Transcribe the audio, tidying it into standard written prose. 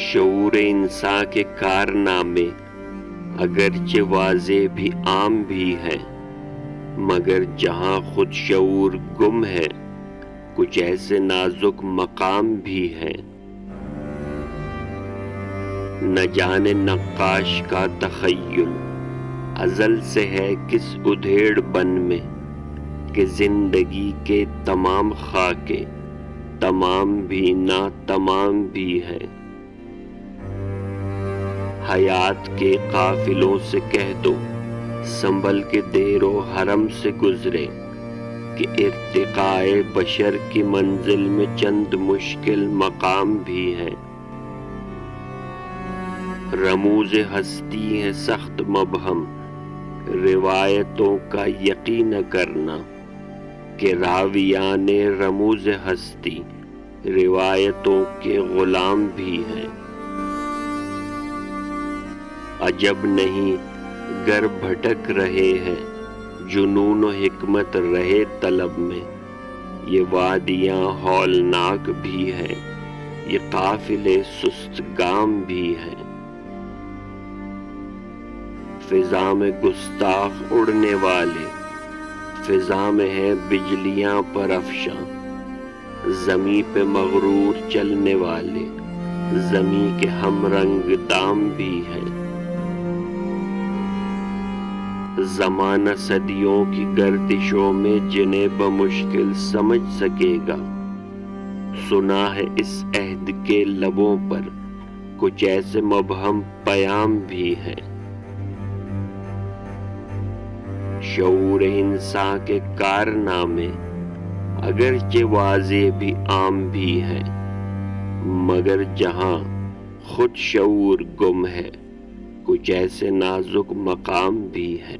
شعور انسان کے کارنامے اگرچہ واضح بھی عام بھی ہیں، مگر جہاں خود شعور گم ہے کچھ ایسے نازک مقام بھی ہیں۔ نہ جانے نقاش کا تخیل ازل سے ہے کس ادھیڑ بن میں، کہ زندگی کے تمام خاکے تمام بھی نا تمام بھی ہے۔ حیات کے قافلوں سے کہہ دو سنبھل کے دیر و حرم سے گزرے، کہ ارتقاء بشر کی منزل میں چند مشکل مقام بھی ہیں۔ رموز ہستی ہے سخت مبہم، روایتوں کا یقین کرنا، کہ راویان رموز ہستی روایتوں کے غلام بھی ہیں۔ عجب نہیں گر بھٹک رہے ہیں جنون و حکمت رہے طلب میں، یہ وادیاں ہولناک بھی ہیں، یہ قافلے سست گام بھی ہیں۔ فضا میں گستاخ اڑنے والے، فضا میں ہیں بجلیاں پر افشاں، زمیں پہ مغرور چلنے والے زمیں کے ہم رنگ دام بھی ہیں۔ زمانہ صدیوں کی گردشوں میں جنہیں بمشکل سمجھ سکے گا، سنا ہے اس عہد کے لبوں پر کچھ ایسے مبہم پیام بھی ہیں۔ شعور انسان کے کارنامے اگرچہ واضح بھی عام بھی ہیں، مگر جہاں خود شعور گم ہے کچھ ایسے نازک مقام بھی ہیں۔